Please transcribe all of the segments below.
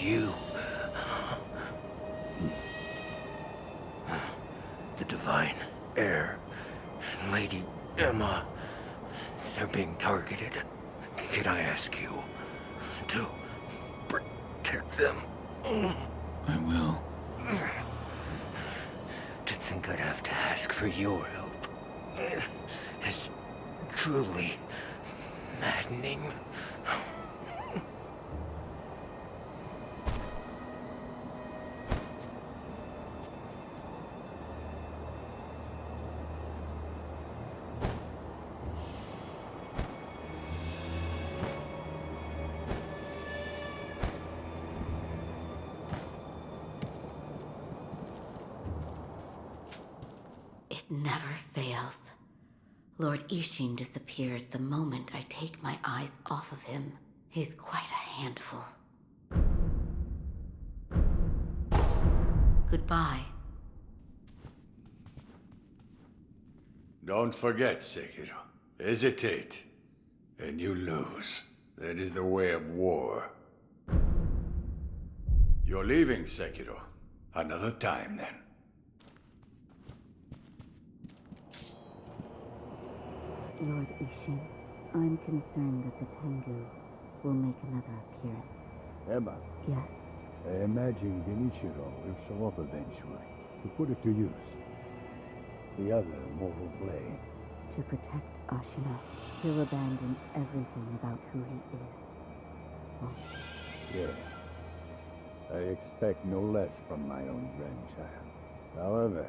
you. The Divine Heir and Lady Emma, they're being targeted. Can I ask you to protect them? I will. To think I'd have to ask for your help is truly maddening. It never fails. Lord Ishin disappears the moment I take my eyes off of him. He's quite a handful. Goodbye. Don't forget, Sekiro. Hesitate, and you lose. That is the way of war. You're leaving, Sekiro. Another time, then. Lord Ishin, I'm concerned that the Tengu will make another appearance. Emma, Yes? I imagine Genichiro will show up eventually, to put it to use. The other mortal blade. To protect Ashina, he'll abandon everything about who he is. Well, Yes. I expect no less from my own grandchild. However,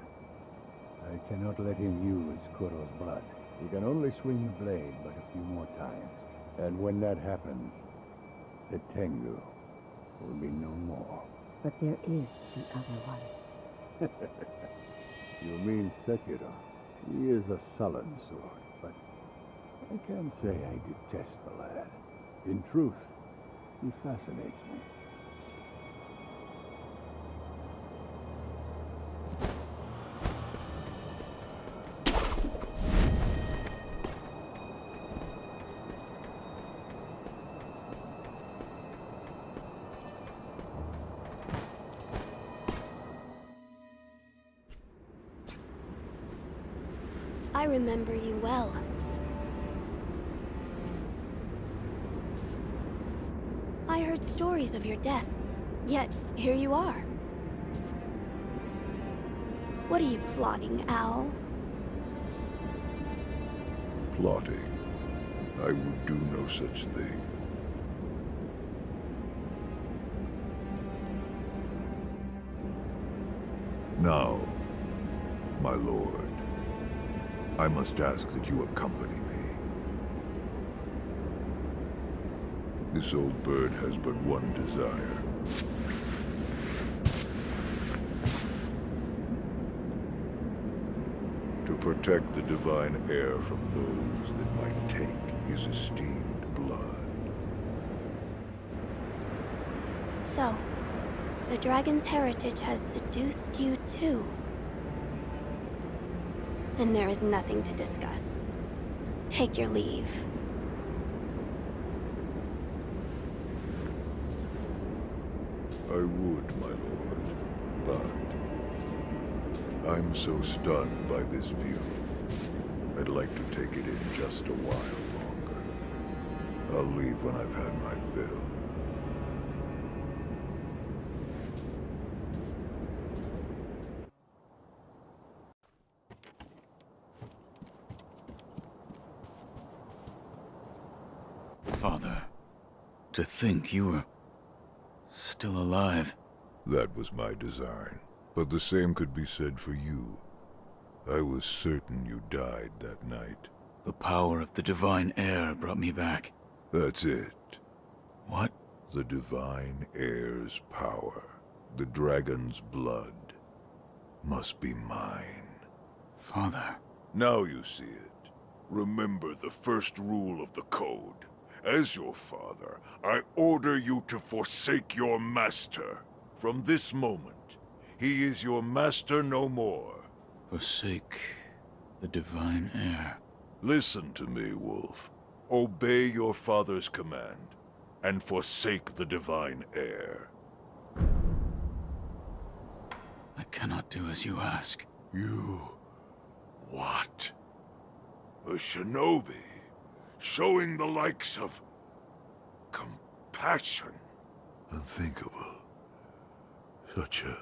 I cannot let him use Kuro's blood. He can only swing the blade but a few more times. And when that happens, the Tengu will be no more. but there is the other one. You mean Sekiro? He is a sullen sort, but I can't say I detest the lad. In truth, he fascinates me. I remember you well. I heard stories of your death, yet here you are. What are you plotting, Owl? Plotting? I would do no such thing. Now, my lord, I must ask that you accompany me. This old bird has but one desire. To protect the Divine Heir from those that might take his esteemed blood. So, the dragon's heritage has seduced you too. And there is nothing to discuss. Take your leave. I would, my lord, but I'm so stunned by this view. I'd like to take it in just a while longer. I'll leave when I've had my fill. Father, to think you were still alive. That was my design, but the same could be said for you. I was certain you died that night. The power of the Divine Heir brought me back. That's it. What? The Divine Heir's power, the dragon's blood, must be mine. Father. Now you see it. Remember the first rule of the Code. As your father, I order you to forsake your master. From this moment, he is your master no more. Forsake the Divine Heir. Listen to me, Wolf. Obey your father's command, and forsake the Divine Heir. cannot do as you ask. You... what? A shinobi, showing the likes of... compassion. Unthinkable. Such a...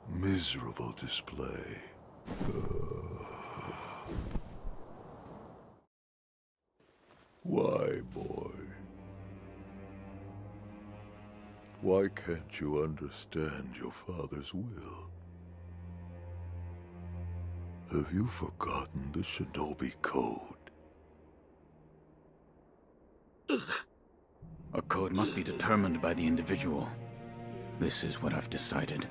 miserable display. Why, boy? Why can't you understand your father's will? Have you forgotten the shinobi code? A code must be determined by the individual. This is what I've decided.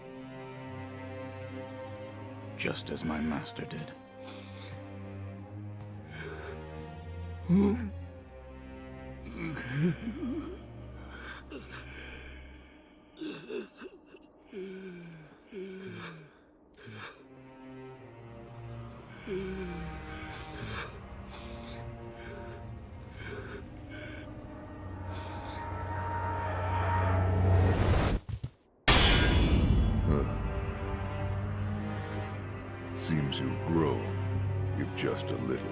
Just as my master did. Seems you've grown, if just a little.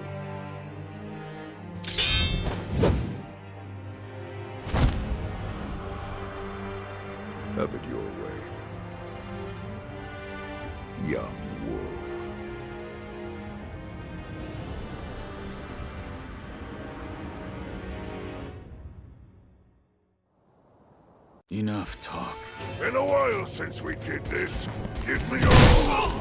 Have it your way, young wolf. Enough talk. Been a while since we did this. Give me all.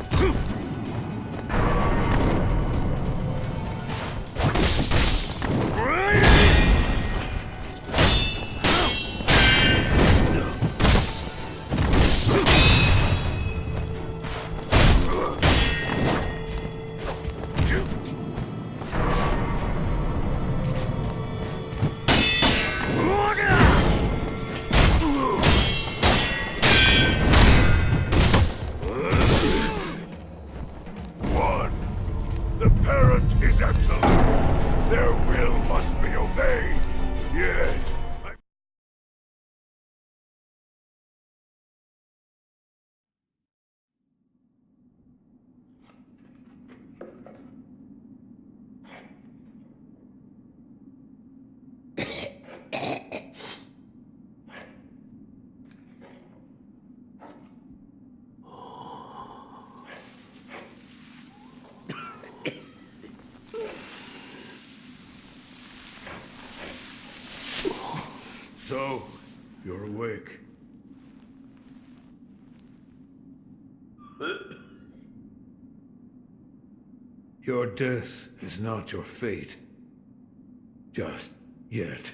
So, you're awake. Your death is not your fate. Just yet.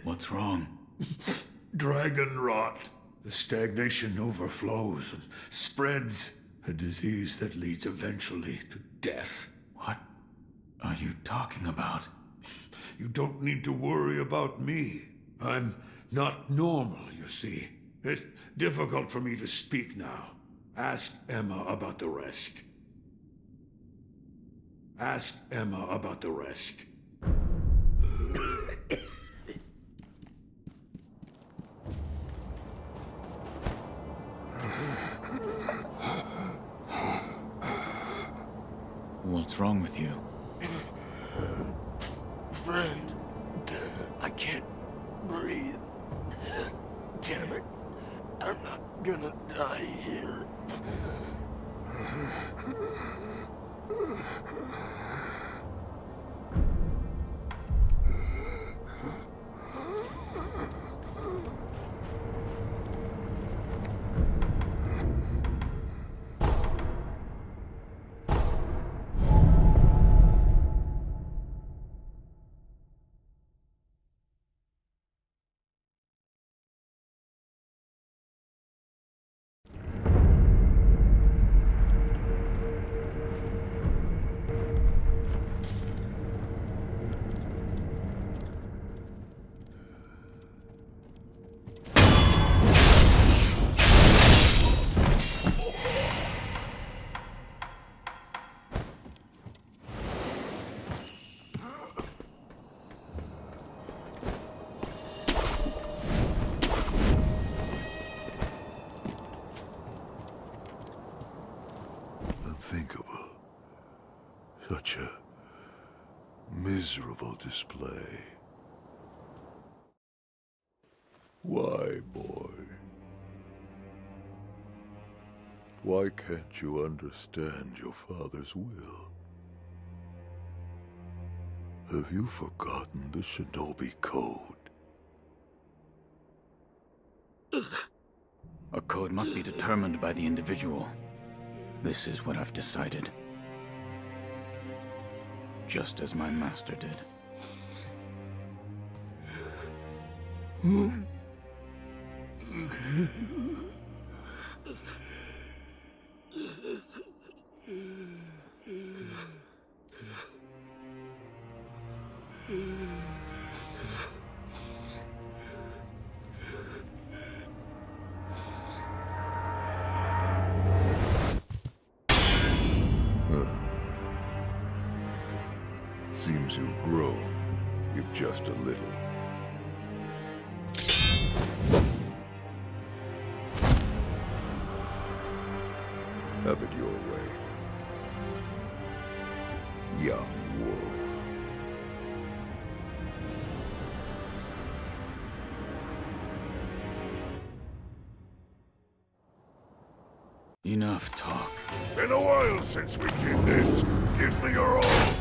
What's wrong? Dragon rot. The stagnation overflows and spreads. A disease that leads eventually to death. What are you talking about? You don't need to worry about me. I'm not normal, you see. It's difficult for me to speak now. Ask Emma about the rest. Ask Emma about the rest. What's wrong with you? Friend, I can't breathe. Damn it. I'm not gonna die here. Such a miserable display. Why, boy? Why can't you understand your father's will? Have you forgotten the shinobi code? A code must be determined by the individual. This is what I've decided. Just as my master did. Seems you've grown, if just a little. Have it your way, young wolf. Enough talk. Been a while since we did this. Give me your all.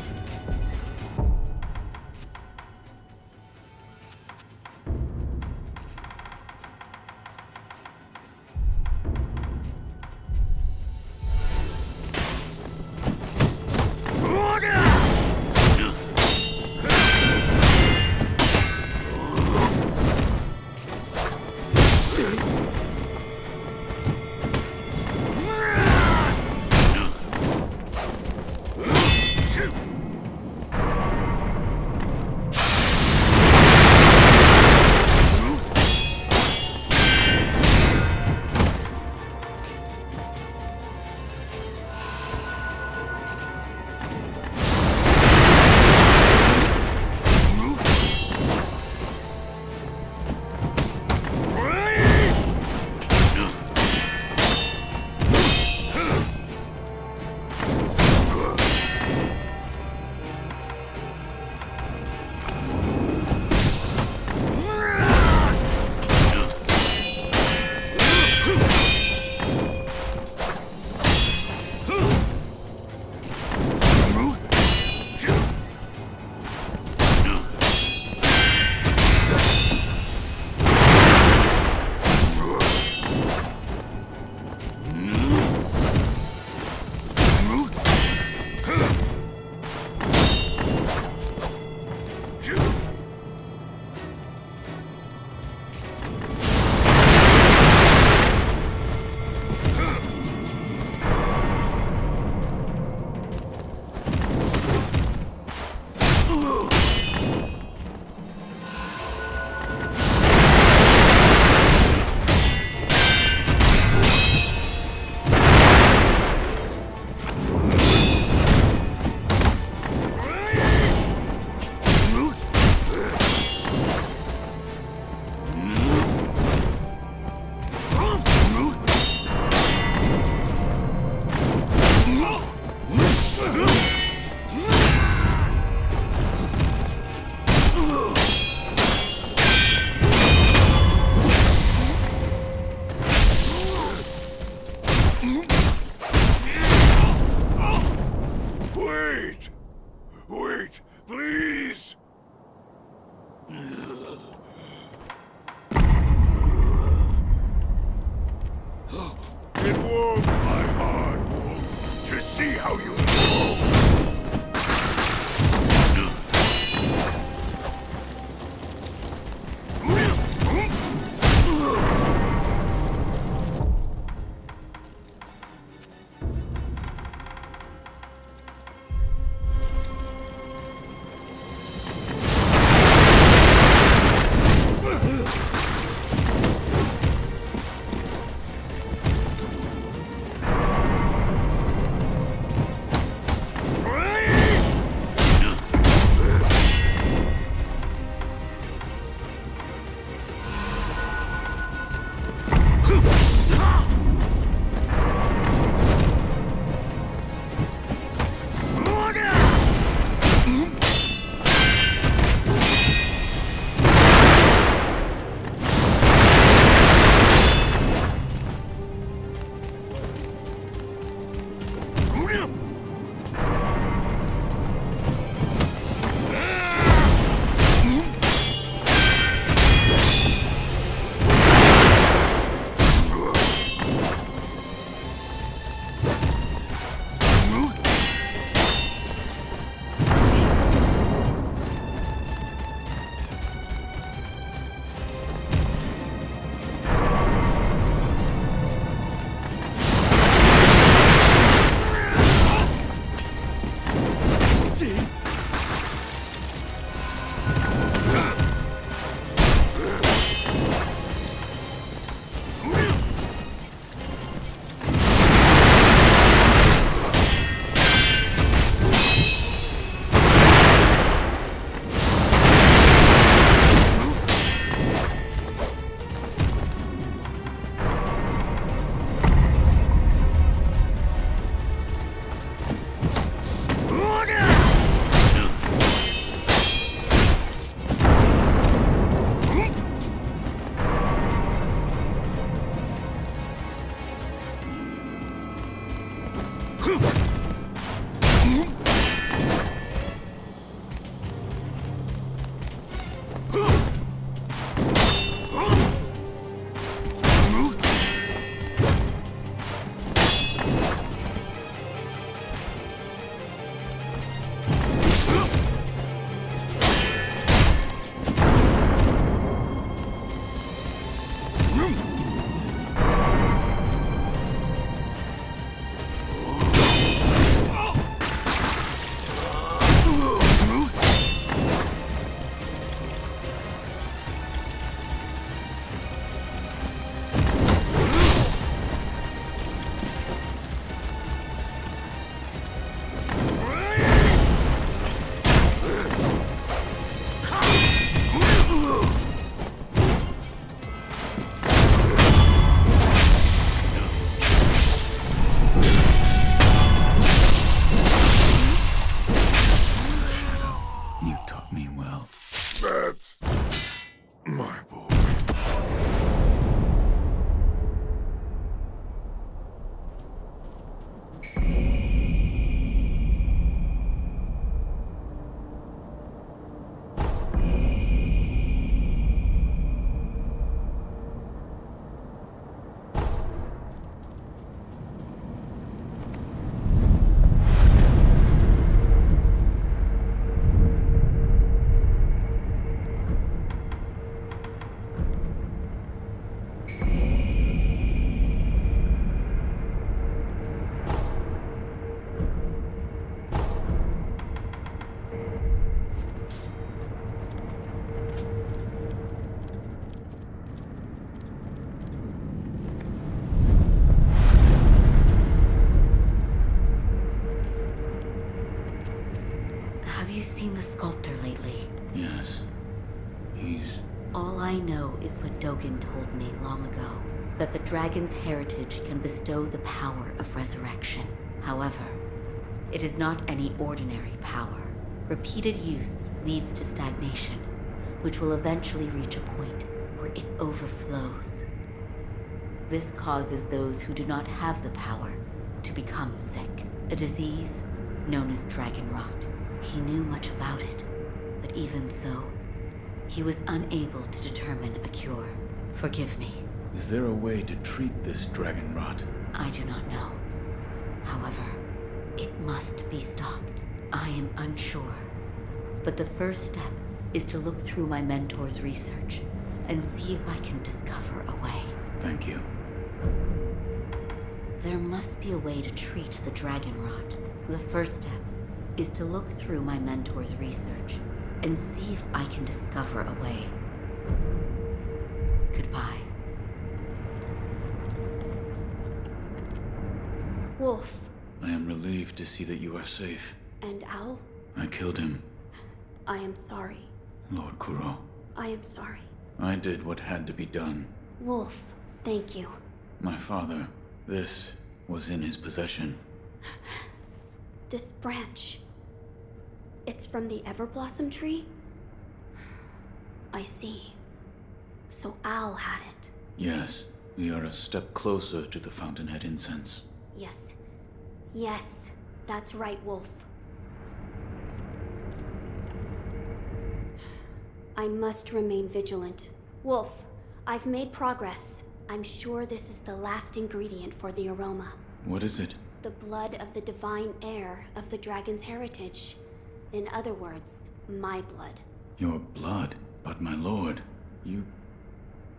Wait, please! It warmed my heart, Wolf, to see how you grow. That's my boy. Have you seen the sculptor lately? Yes. He's... All I know is what Dogen told me long ago, that the dragon's heritage can bestow the power of resurrection. However, it is not any ordinary power. Repeated use leads to stagnation, which will eventually reach a point where it overflows. This causes those who do not have the power to become sick, a disease known as dragon rot. He knew much about it, but even so, he was unable to determine a cure. Forgive me. Is there a way to treat this dragon rot? I do not know. However, it must be stopped. I am unsure. But the first step is to look through my mentor's research and see if I can discover a way. Thank you. There must be a way to treat the dragon rot. The first step is to look through my mentor's research and see if I can discover a way. Goodbye. Wolf I am relieved to see that you are safe. and Owl, I killed him, I am sorry. Lord Kuro. I am sorry. I did what had to be done. Wolf, thank you. My father, this was in his possession. This branch. It's from the Everblossom tree? I see. So Owl had it. Yes, we are a step closer to the Fountainhead incense. Yes. Yes. That's right, Wolf. I must remain vigilant. Wolf, I've made progress. I'm sure this is the last ingredient for the aroma. What is it? The blood of the divine heir of the dragon's heritage. In other words, my blood. Your blood? But my lord, you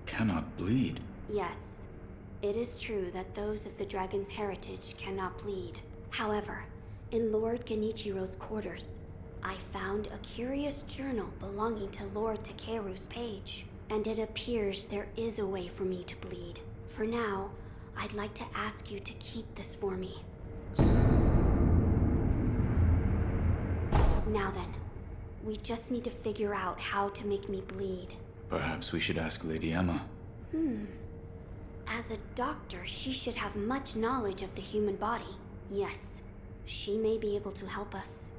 cannot bleed. Yes, it is true that those of the dragon's heritage cannot bleed. However, in Lord Genichiro's quarters, I found a curious journal belonging to Lord Takeru's page, and it appears there is a way for me to bleed. For now, I'd like to ask you to keep this for me. Now then, we just need to figure out how to make me bleed. Perhaps we should ask Lady Emma. As a doctor, she should have much knowledge of the human body. Yes, she may be able to help us.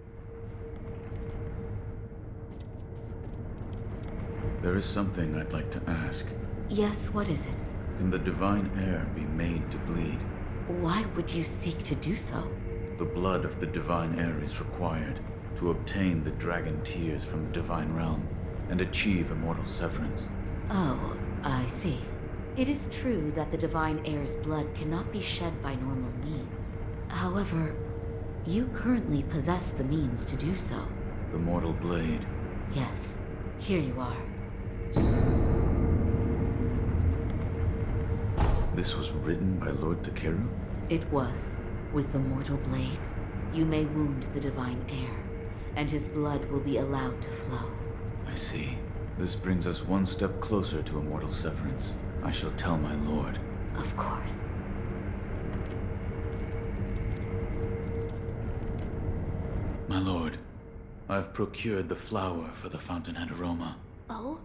There is something I'd like to ask. Yes, what is it? Can the divine heir be made to bleed? Why would you seek to do so? The blood of the divine heir is required to obtain the dragon tears from the divine realm and achieve immortal severance. Oh, I see. It is true that the divine heir's blood cannot be shed by normal means. However, you currently possess the means to do so. The mortal blade. Yes, here you are. This was written by Lord Takeru? It was. With the mortal blade, you may wound the divine heir, and his blood will be allowed to flow. I see. This brings us one step closer to immortal severance. I shall tell my lord. Of course. My lord, I've procured the flower for the fountainhead aroma. Oh?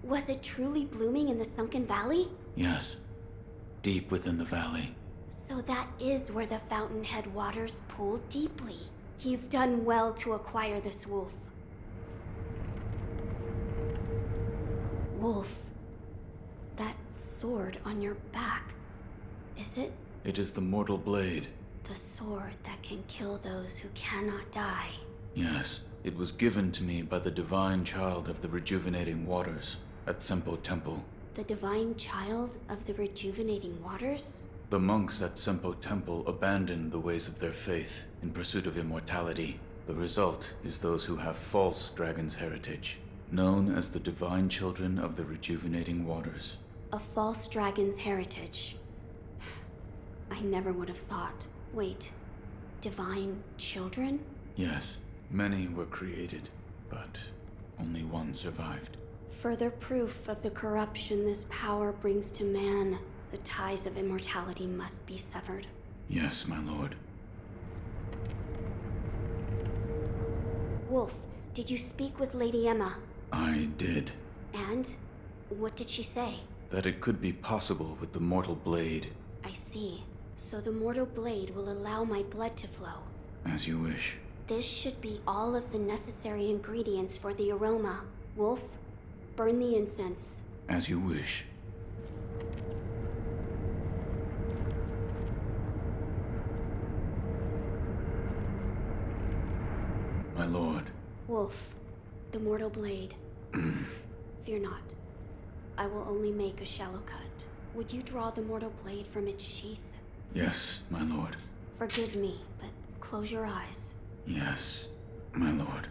Was it truly blooming in the sunken valley? Yes, deep within the valley. So that is where the fountainhead waters pool deeply. You've done well to acquire this, Wolf. Wolf, that sword on your back, is it? It is the mortal blade. The sword that can kill those who cannot die. Yes, it was given to me by the divine child of the rejuvenating waters at Senpo Temple. The divine child of the rejuvenating waters? The monks at Senpo Temple abandoned the ways of their faith in pursuit of immortality. The result is those who have false dragon's heritage, known as the divine children of the rejuvenating waters. A false dragon's heritage. I never would have thought. Wait, divine children? Yes, many were created, but only one survived. Further proof of the corruption this power brings to man. The ties of immortality must be severed. Yes, my lord. Wolf, did you speak with Lady Emma? I did. And? What did she say? That it could be possible with the mortal blade. I see. So the mortal blade will allow my blood to flow. As you wish. This should be all of the necessary ingredients for the aroma. Wolf, burn the incense. As you wish. My lord. Wolf, the mortal blade. Fear not. I will only make a shallow cut. Would you draw the mortal blade from its sheath? Yes, my lord. Forgive me, but close your eyes. Yes, my lord.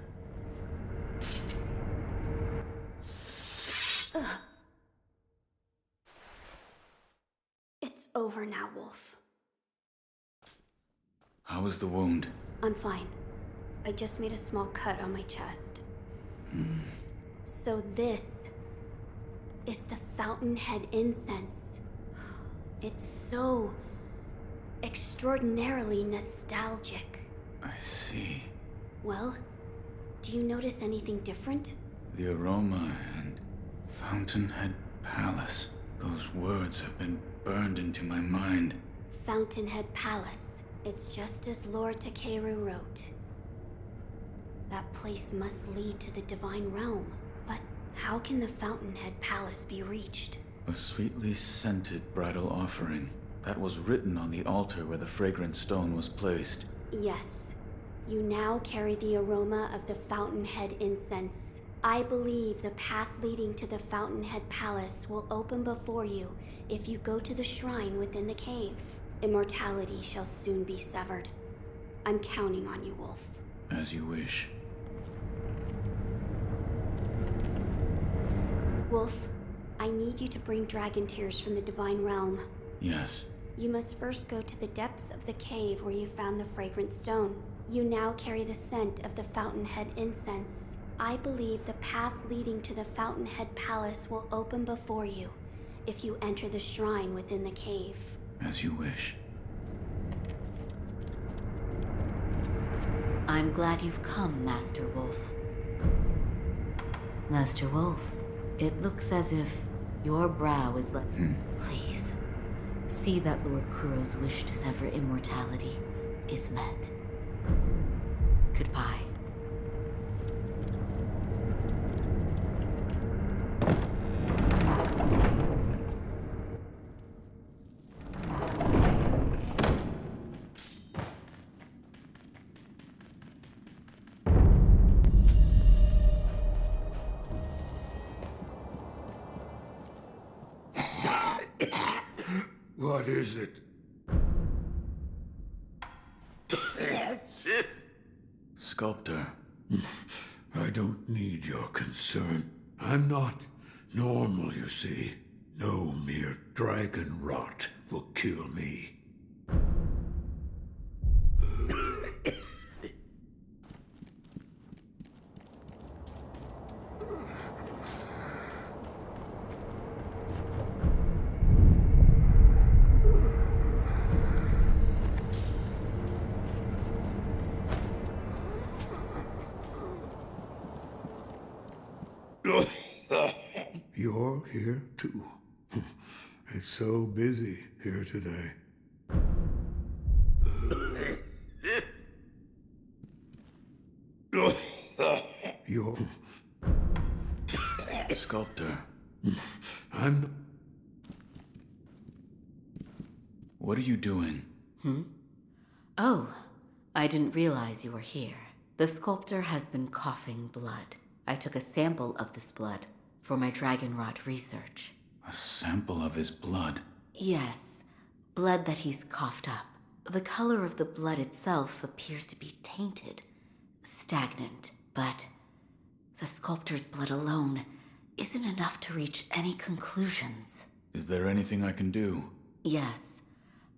It's over now, Wolf. How is the wound? I'm fine. I just made a small cut on my chest. So this is the fountainhead incense. It's so extraordinarily nostalgic. I see. Well, do you notice anything different? The aroma and Fountainhead Palace. Those words have been burned into my mind. Fountainhead Palace. It's just as Lord Takeru wrote. That place must lead to the divine realm. But how can the Fountainhead Palace be reached? A sweetly scented bridal offering that was written on the altar where the fragrant stone was placed. Yes. You now carry the aroma of the Fountainhead incense. I believe the path leading to the Fountainhead Palace will open before you if you go to the shrine within the cave. Immortality shall soon be severed. I'm counting on you, Wolf. As you wish. Wolf, I need you to bring dragon tears from the Divine Realm. Yes. You must first go to the depths of the cave where you found the fragrant stone. You now carry the scent of the Fountainhead incense. I believe the path leading to the Fountainhead Palace will open before you if you enter the shrine within the cave. As you wish. I'm glad you've come, Master Wolf. Master Wolf, it looks as if your brow is like... Please, see that Lord Kuro's wish to sever immortality is met. Goodbye. What is it? Sculptor. I don't need your concern. I'm not normal, you see. No mere dragon rot will kill me. You're here too. It's so busy here today. You're... Sculptor. I'm... What are you doing? Oh, I didn't realize you were here. The sculptor has been coughing blood. I took a sample of this blood for my dragon rot research. A sample of his blood? Yes, blood that he's coughed up. The color of the blood itself appears to be tainted, stagnant, but the sculptor's blood alone isn't enough to reach any conclusions. Is there anything I can do? Yes,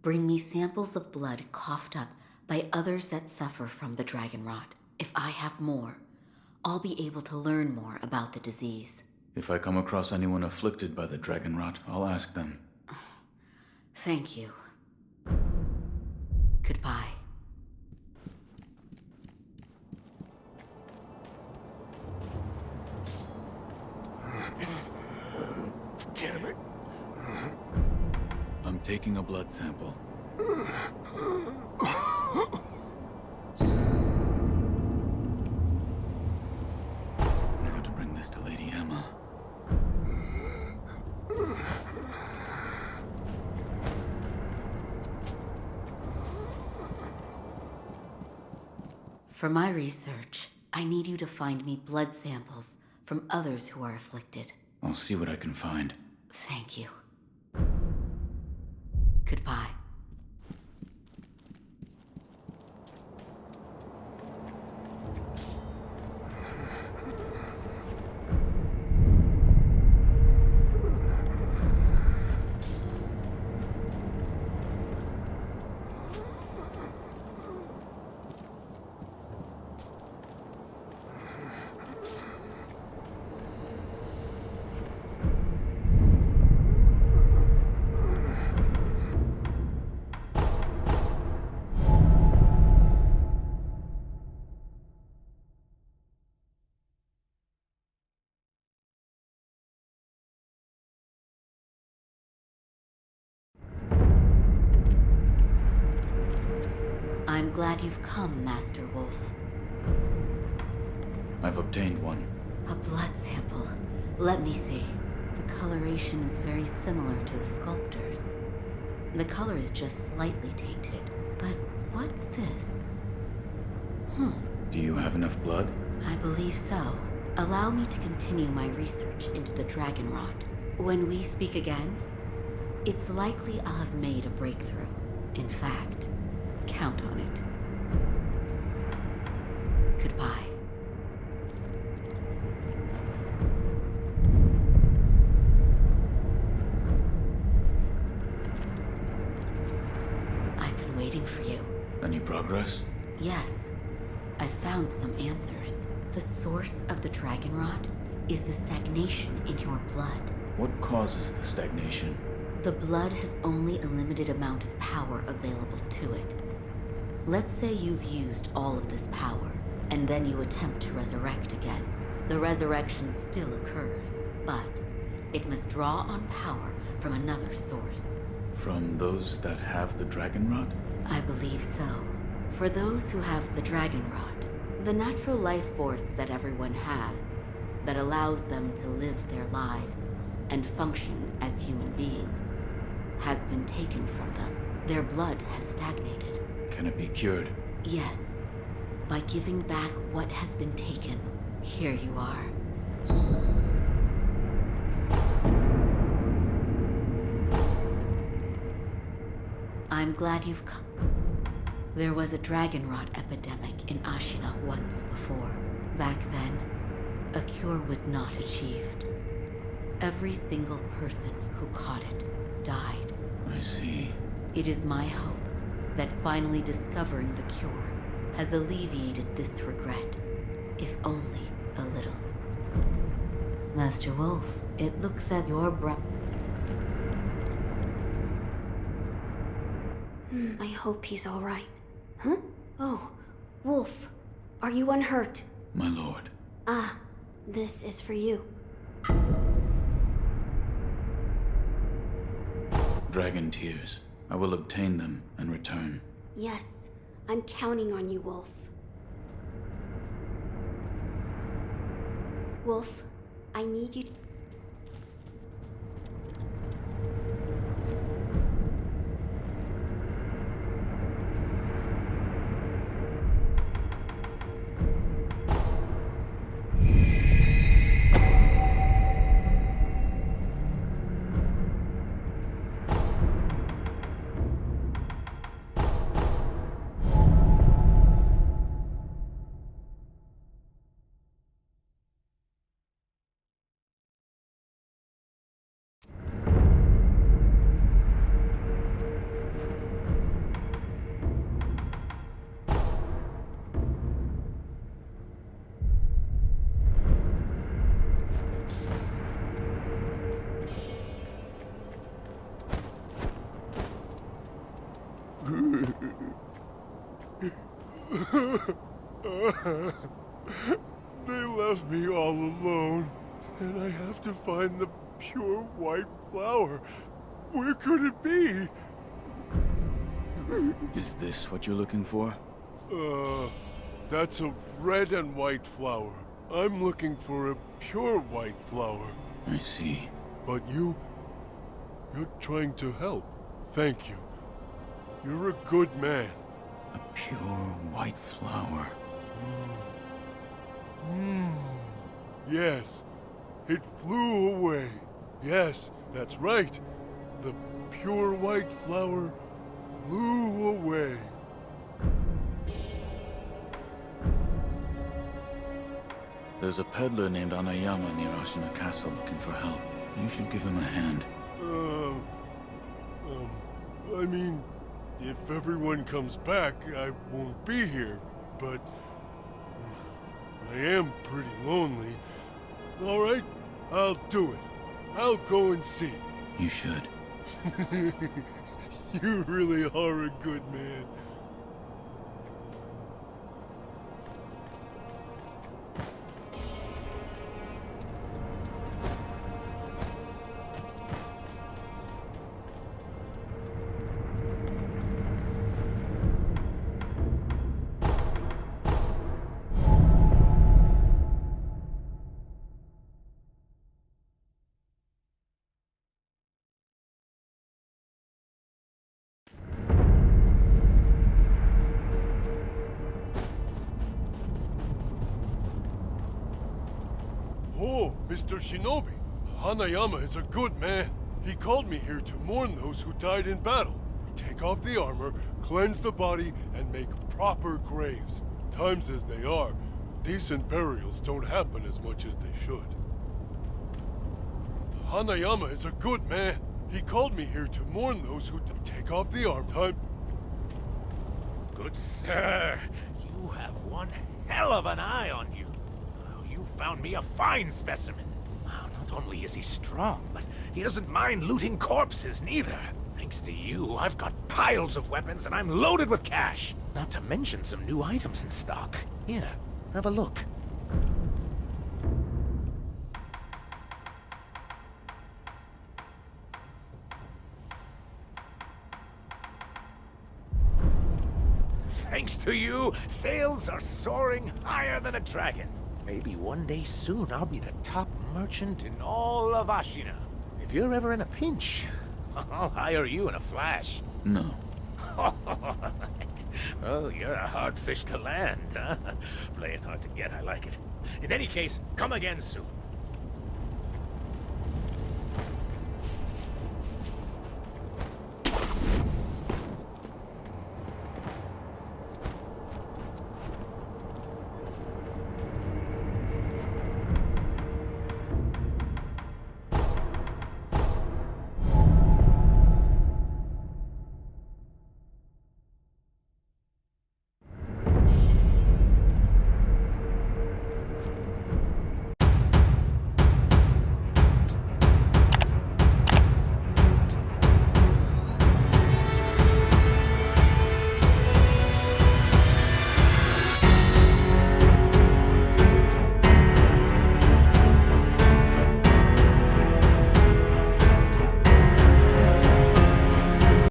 bring me samples of blood coughed up by others that suffer from the dragon rot. If I have more, I'll be able to learn more about the disease. If I come across anyone afflicted by the dragon rot, I'll ask them. Thank you. Goodbye. Damn it. I'm taking a blood sample. Now to bring this to Lady Emma. For my research, I need you to find me blood samples from others who are afflicted. I'll see what I can find. Thank you. Goodbye. I'm glad you've come, Master Wolf. I've obtained one. A blood sample. Let me see. The coloration is very similar to the sculptor's. The color is just slightly tainted. But what's this? Do you have enough blood? I believe so. Allow me to continue my research into the dragon rot. When we speak again, it's likely I'll have made a breakthrough. In fact, count on it. Goodbye. I've been waiting for you. Any progress? Yes, I found some answers. The source of the dragon rot is the stagnation in your blood. What causes the stagnation? The blood has only a limited amount of power available to it. Let's say you've used all of this power, and then you attempt to resurrect again. The resurrection still occurs, but it must draw on power from another source. From those that have the dragon rot? I believe so. For those who have the dragon rot, the natural life force that everyone has, that allows them to live their lives and function as human beings, has been taken from them. Their blood has stagnated. Can it be cured? Yes, by giving back what has been taken. Here you are. I'm glad you've come. There was a dragon rot epidemic in Ashina once before. Back then, a cure was not achieved. Every single person who caught it died. I see. It is my hope that finally discovering the cure has alleviated this regret, if only a little. Master Wolf, it looks as your I hope he's all right. Huh? Oh, Wolf, are you unhurt? My lord. Ah, this is for you. Dragon tears. I will obtain them and return. Yes, I'm counting on you, Wolf. Wolf, I need you to... They left me all alone, and I have to find the pure white flower. Where could it be? Is this what you're looking for? That's a red and white flower. I'm looking for a pure white flower. I see. But you're trying to help. Thank you. You're a good man. A pure white flower. Yes, it flew away. Yes, that's right. The pure white flower flew away. There's a peddler named Anayama near Ashina Castle looking for help. You should give him a hand. I mean, if everyone comes back, I won't be here, but I am pretty lonely. All right, I'll do it. I'll go and see. You should. You really are a good man. Oh, Mr. Shinobi. Hanayama is a good man. He called me here to mourn those who died in battle. We take off the armor, cleanse the body, and make proper graves. Times as they are, decent burials don't happen as much as they should. Hanayama is a good man. He called me here to mourn those who take off the armor. Good sir, you have one hell of an eye on you. Oh, you found me a fine specimen. Oh, not only is he strong, but he doesn't mind looting corpses, neither. Thanks to you, I've got piles of weapons and I'm loaded with cash. Not to mention some new items in stock. Here, have a look. Thanks to you, sales are soaring higher than a dragon. Maybe one day soon I'll be the top merchant in all of Ashina. If you're ever in a pinch, I'll hire you in a flash. No. Oh, you're a hard fish to land, huh? Playing hard to get, I like it. In any case, come again soon.